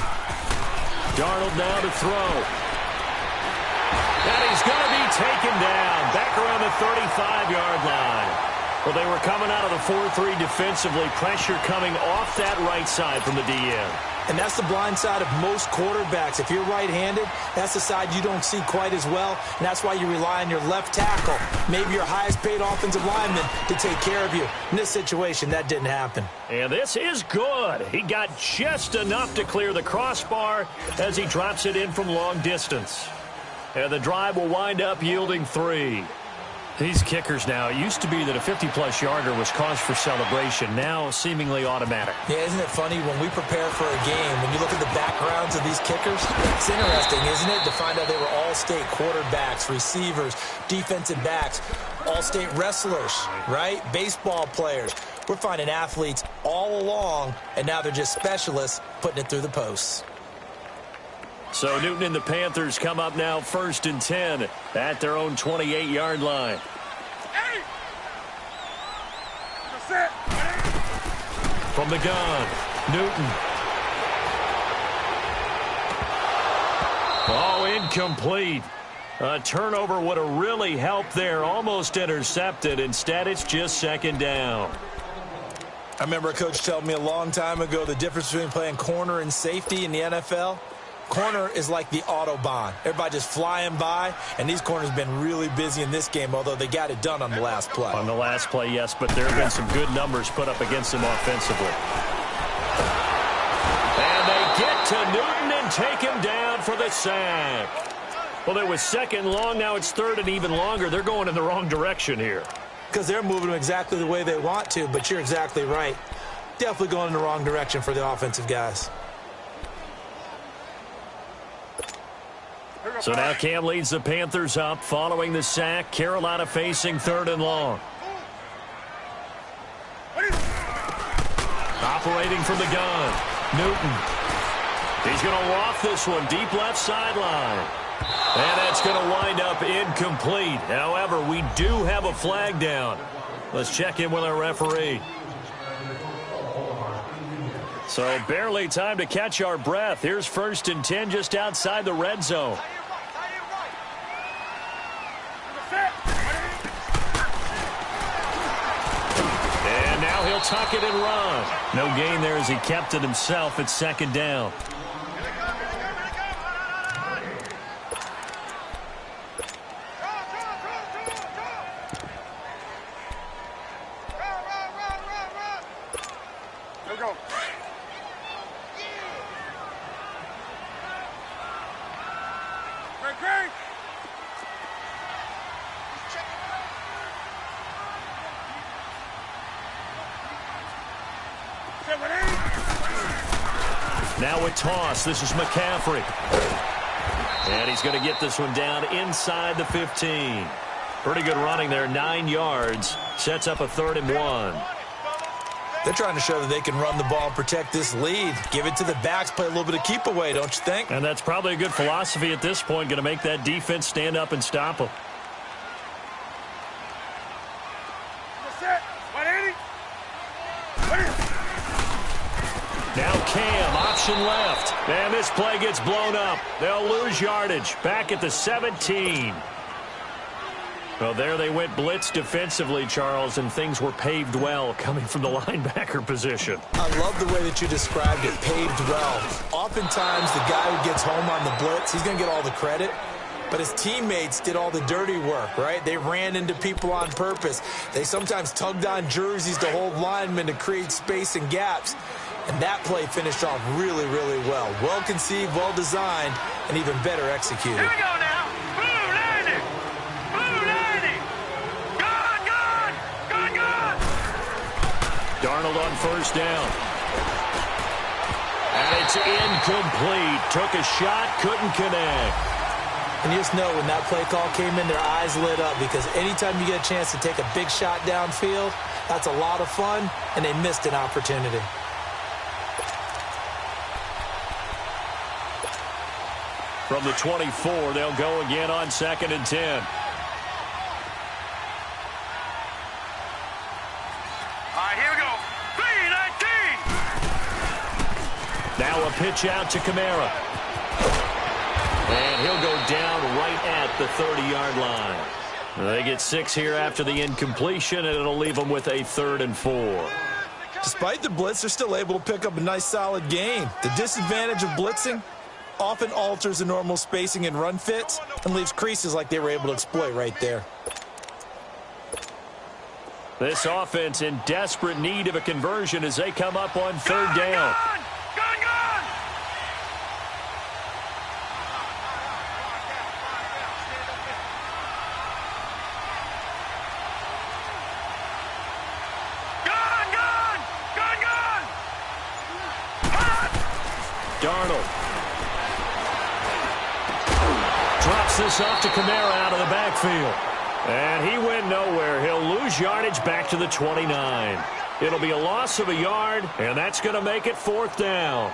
Darnold now to throw. And he's going to be taken down back around the 35-yard line. Well, they were coming out of the 4-3 defensively. Pressure coming off that right side from the DN. And that's the blind side of most quarterbacks. If you're right-handed, that's the side you don't see quite as well. And that's why you rely on your left tackle, maybe your highest-paid offensive lineman, to take care of you. In this situation, that didn't happen. And this is good. He got just enough to clear the crossbar as he drops it in from long distance. And the drive will wind up yielding 3. These kickers now, it used to be that a 50-plus yarder was cause for celebration, now seemingly automatic. Yeah, isn't it funny when we prepare for a game, when you look at the backgrounds of these kickers, it's interesting, isn't it, to find out they were all-state quarterbacks, receivers, defensive backs, all-state wrestlers, right? Baseball players. We're finding athletes all along, and now they're just specialists putting it through the posts. So Newton and the Panthers come up now 1st and 10 at their own 28-yard line. From the gun, Newton. Oh, incomplete. A turnover would have really helped there. Almost intercepted. Instead, it's just 2nd down. I remember a coach telling me a long time ago the difference between playing corner and safety in the NFL. Corner is like the Autobahn. Everybody just flying by, and these corners have been really busy in this game, although they got it done on the last play. On the last play, yes, but there have been some good numbers put up against them offensively. And they get to Newton and take him down for the sack. Well, it was 2nd and long. Now it's 3rd and even longer. They're going in the wrong direction here. Because they're moving them exactly the way they want to, but you're exactly right. Definitely going in the wrong direction for the offensive guys. So now Cam leads the Panthers up following the sack. Carolina facing 3rd and long. Operating from the gun, Newton. He's going to loft this one deep left sideline. And that's going to wind up incomplete. However, we do have a flag down. Let's check in with our referee. So barely time to catch our breath. Here's 1st and 10 just outside the red zone. And now he'll tuck it and run. No gain there as he kept it himself at 2nd down. Now a toss. This is McCaffrey. And he's going to get this one down inside the 15. Pretty good running there, 9 yards. Sets up a 3rd and 1. They're trying to show that they can run the ball and protect this lead. Give it to the backs, play a little bit of keep away, don't you think? And that's probably a good philosophy at this point, going to make that defense stand up and stop them. Now Cam, option left. And this play gets blown up. They'll lose yardage. Back at the 17. Well, there they went blitz defensively, Charles, and things were paved well coming from the linebacker position. I love the way that you described it, paved well. Oftentimes, the guy who gets home on the blitz, he's going to get all the credit. But his teammates did all the dirty work, right? They ran into people on purpose. They sometimes tugged on jerseys to hold linemen to create space and gaps. And that play finished off really, really well. Well conceived, well designed, and even better executed. Here we go now. Blue 90. Blue 90. Gone. Darnold on 1st down. And it's incomplete. Took a shot, couldn't connect. And you just know when that play call came in, their eyes lit up, because anytime you get a chance to take a big shot downfield, that's a lot of fun, and they missed an opportunity. From the 24, they'll go again on 2nd and 10. All right, here we go. 3-19. Now a pitch out to Kamara. And he'll go down right at at the 30-yard line. They get 6 here after the incompletion, and it'll leave them with a 3rd and 4. Despite the blitz, they're still able to pick up a nice, solid gain. The disadvantage of blitzing often alters the normal spacing and run fits and leaves creases like they were able to exploit right there. This offense in desperate need of a conversion as they come up on 3rd down. Darnold drops this off to Kamara out of the backfield. And he went nowhere. He'll lose yardage back to the 29. It'll be a loss of a yard, and that's going to make it 4th down.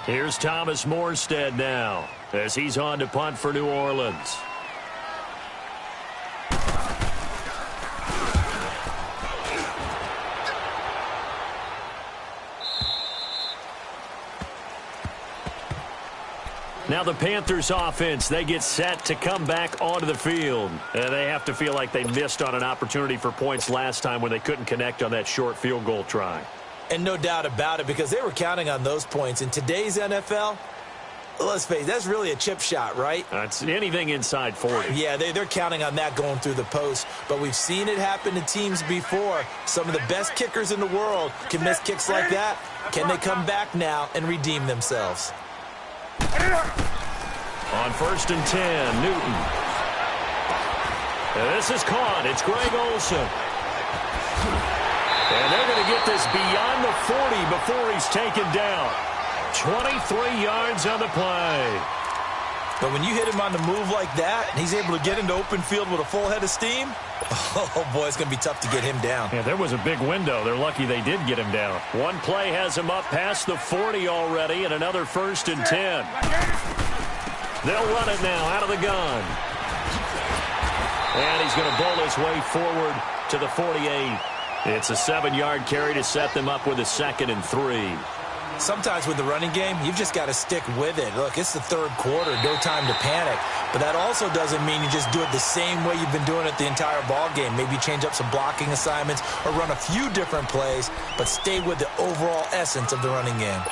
Here's Thomas Morstead now as he's on to punt for New Orleans. Now the Panthers offense, they get set to come back onto the field. They have to feel like they missed on an opportunity for points last time when they couldn't connect on that short field goal try. And no doubt about it, because they were counting on those points. In today's NFL, let's face it, that's really a chip shot, right? It's anything inside 40. Yeah, they're counting on that going through the post. But we've seen it happen to teams before. Some of the best kickers in the world can miss kicks like that. Can they come back now and redeem themselves? On 1st and 10, Newton. This is caught. It's Greg Olsen. And they're going to get this beyond the 40 before he's taken down. 23 yards on the play. But when you hit him on the move like that, and he's able to get into open field with a full head of steam, oh, boy, it's going to be tough to get him down. Yeah, there was a big window. They're lucky they did get him down. One play has him up past the 40 already, and another 1st and 10. They'll run it now out of the gun. And he's going to bowl his way forward to the 48. It's a 7-yard carry to set them up with a 2nd and 3. Sometimes with the running game, you've just got to stick with it. Look, it's the 3rd quarter, no time to panic. But that also doesn't mean you just do it the same way you've been doing it the entire ball game. Maybe change up some blocking assignments or run a few different plays, but stay with the overall essence of the running game.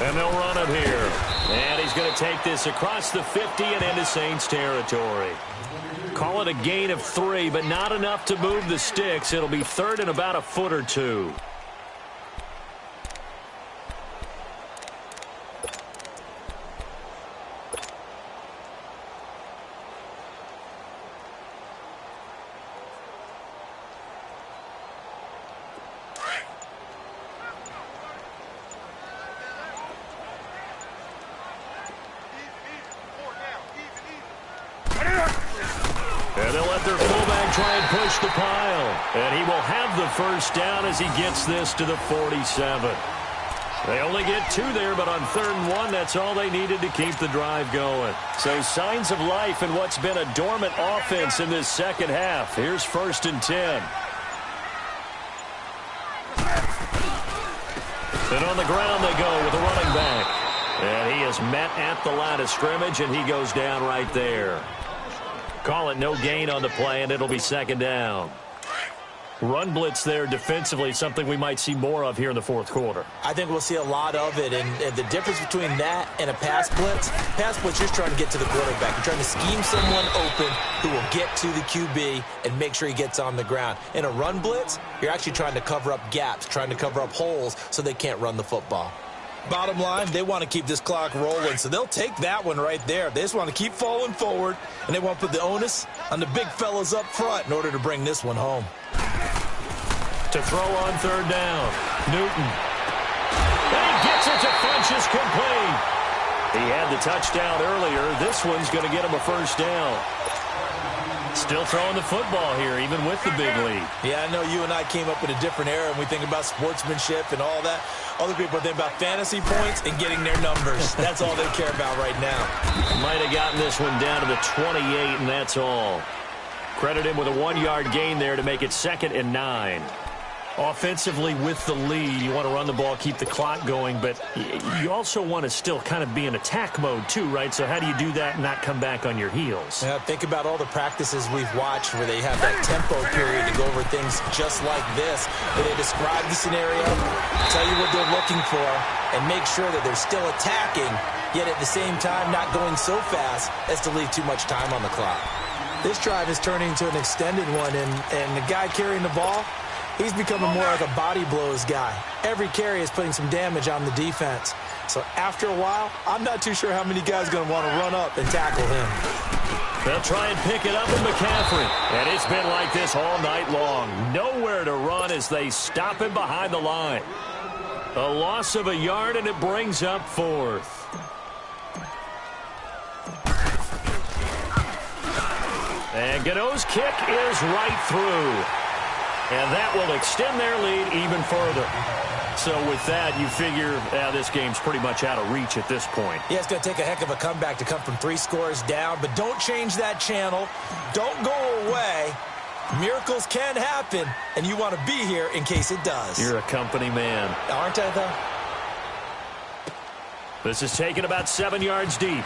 And they'll run it here. And he's going to take this across the 50 and into Saints territory. Call it a gain of 3, but not enough to move the sticks. It'll be 3rd and about a foot or 2. And they'll let their fullback try and push the pile. And he will have the 1st down as he gets this to the 47. They only get 2 there, but on 3rd and 1, that's all they needed to keep the drive going. So signs of life in what's been a dormant offense in this second half. Here's 1st and 10. And on the ground they go with a running back. And he is met at the line of scrimmage, and he goes down right there. Call it no gain on the play, and it'll be 2nd down. Run blitz there defensively, something we might see more of here in the 4th quarter. I think we'll see a lot of it, and the difference between that and a pass blitz, you're just trying to get to the quarterback. You're trying to scheme someone open who will get to the QB and make sure he gets on the ground. In a run blitz, you're actually trying to cover up gaps, trying to cover up holes so they can't run the football. Bottom line, they want to keep this clock rolling, so they'll take that one right there. They just want to keep falling forward, and they want to put the onus on the big fellas up front in order to bring this one home. To throw on 3rd down, Newton. And he gets it to Funchess complete. He had the touchdown earlier. This one's going to get him a 1st down. Still throwing the football here, even with the big lead. Yeah, I know you and I came up in a different era, and we think about sportsmanship and all that. Other people think about fantasy points and getting their numbers. That's all they care about right now. Might have gotten this one down to the 28, and that's all. Credit him with a 1-yard gain there to make it 2nd and 9. Offensively with the lead, you want to run the ball, keep the clock going, but you also want to still kind of be in attack mode too, right? So how do you do that and not come back on your heels? Yeah, think about all the practices we've watched where they have that tempo period to go over things just like this, where they describe the scenario, tell you what they're looking for, and make sure that they're still attacking, yet at the same time not going so fast as to leave too much time on the clock. This drive is turning into an extended one, and the guy carrying the ball, he's becoming more like a body blows guy. Every carry is putting some damage on the defense. So after a while, I'm not too sure how many guys are going to want to run up and tackle him. They'll try and pick it up in McCaffrey. And it's been like this all night long. Nowhere to run as they stop him behind the line. A loss of a yard, and it brings up 4th. And Gano's kick is right through. And that will extend their lead even further. So with that, you figure this game's pretty much out of reach at this point. Yeah, it's going to take a heck of a comeback to come from 3 scores down, but don't change that channel. Don't go away. Miracles can happen, and you want to be here in case it does. You're a company man. Aren't I, though? This is taken about 7 yards deep.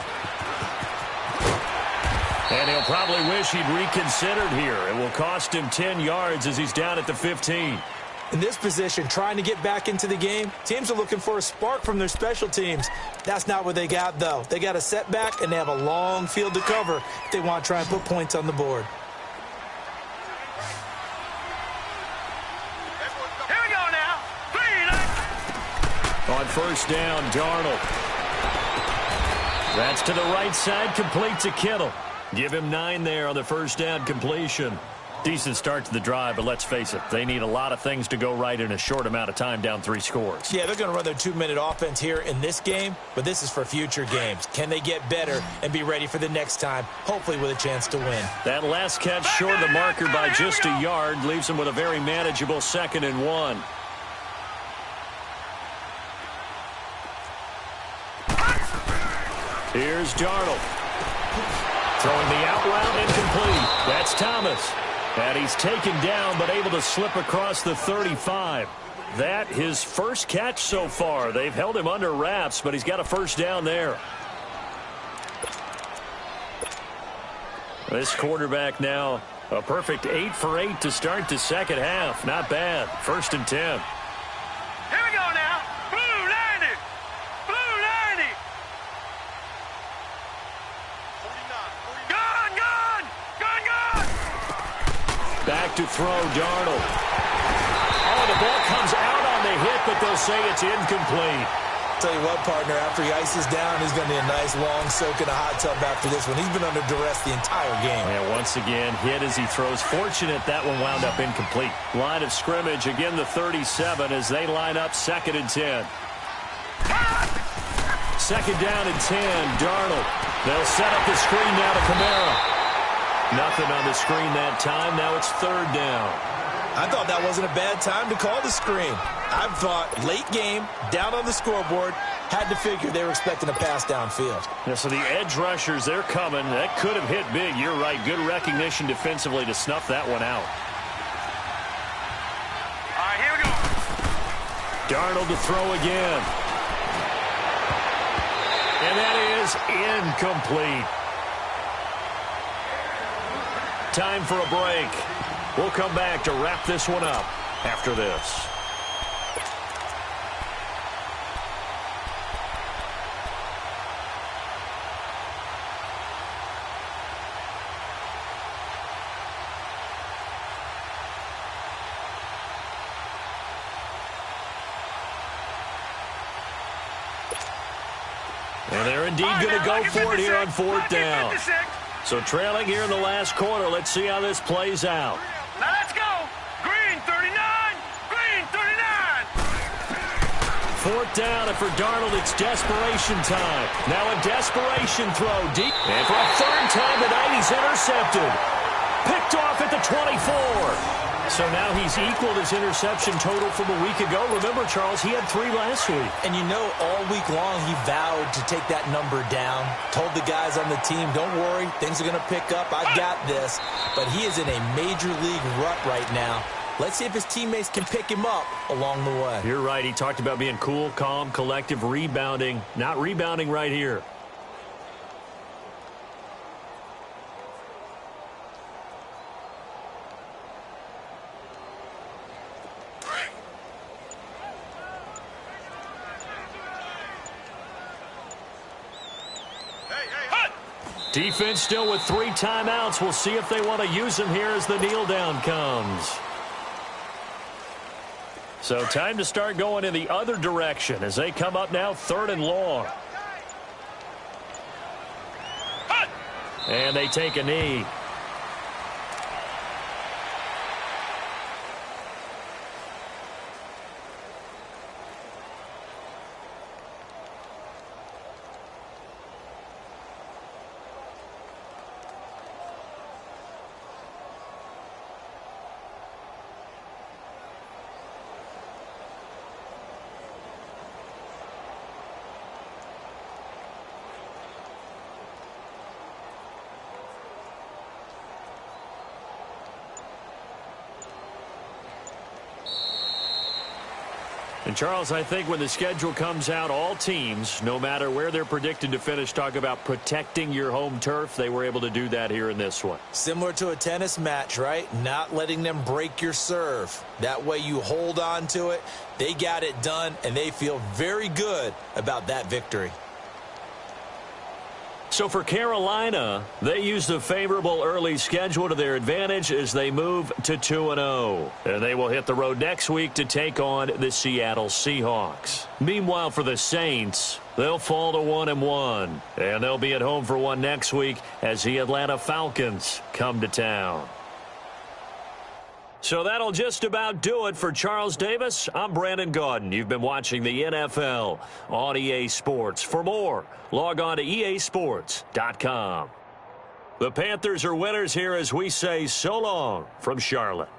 And he'll probably wish he'd reconsidered here. It will cost him 10 yards as he's down at the 15. In this position, trying to get back into the game, teams are looking for a spark from their special teams. That's not what they got, though. They got a setback, and they have a long field to cover if they want to try and put points on the board. Here we go now. 3. On first down, Darnold. That's to the right side, complete to Kittle. Give him 9 there on the first down completion. Decent start to the drive, but let's face it, they need a lot of things to go right in a short amount of time, down 3 scores. Yeah, they're going to run their 2-minute offense here in this game, but this is for future games. Can they get better and be ready for the next time, hopefully with a chance to win? That last catch short of the marker by just a yard leaves them with a very manageable 2nd and 1. Here's Darnold. Throwing the out route incomplete. That's Thomas. And he's taken down but able to slip across the 35. That his first catch so far. They've held him under wraps, but he's got a first down there. This quarterback now a perfect 8 for 8 to start the second half. Not bad. 1st and 10. Here we go now. Blue 90. Blue 90. Gun, gun. Gun, gun. Back to throw, Darnold. Oh, the ball comes out on the hit, but they'll say it's incomplete. Tell you what, partner, after he ices down, he's going to need a nice long soak in a hot tub after this one. He's been under duress the entire game. And once again, hit as he throws. Fortunate that one wound up incomplete. Line of scrimmage, again the 37 as they line up 2nd and 10. 2nd down and 10, Darnold. They'll set up the screen now to Kamara. Nothing on the screen that time. Now it's 3rd down. I thought that wasn't a bad time to call the screen. I thought late game, down on the scoreboard, had to figure they were expecting a pass downfield. Yeah, so the edge rushers, they're coming. That could have hit big. You're right. Good recognition defensively to snuff that one out. All right, here we go. Darnold to throw again. And that is incomplete. Time for a break. We'll come back to wrap this one up after this. And they're indeed going to go for it here on 4th down. So trailing here in the last quarter. Let's see how this plays out. Now let's go. Green 39. Green 39. 4th down, and for Darnold, it's desperation time. Now a desperation throw deep. And for a 3rd time tonight, he's intercepted. 24. So now he's equaled his interception total from a week ago. Remember, Charles, he had 3 last week. And you know, all week long he vowed to take that number down. Told the guys on the team, don't worry, things are going to pick up. I've got this. But he is in a major league rut right now. Let's see if his teammates can pick him up along the way. You're right. He talked about being cool, calm, collective, rebounding. Not rebounding right here. Defense still with 3 timeouts. We'll see if they want to use them here as the kneel down comes. So time to start going in the other direction as they come up now 3rd and long. And they take a knee. And, Charles, I think when the schedule comes out, all teams, no matter where they're predicted to finish, talk about protecting your home turf. They were able to do that here in this one. Similar to a tennis match, right? Not letting them break your serve. That way you hold on to it. They got it done, and they feel very good about that victory. So for Carolina, they used a favorable early schedule to their advantage as they move to 2-0. And they will hit the road next week to take on the Seattle Seahawks. Meanwhile, for the Saints, they'll fall to 1-1. And they'll be at home for one next week as the Atlanta Falcons come to town. So that'll just about do it for Charles Davis. I'm Brandon Gaudin. You've been watching the NFL on EA Sports. For more, log on to easports.com. The Panthers are winners here as we say so long from Charlotte.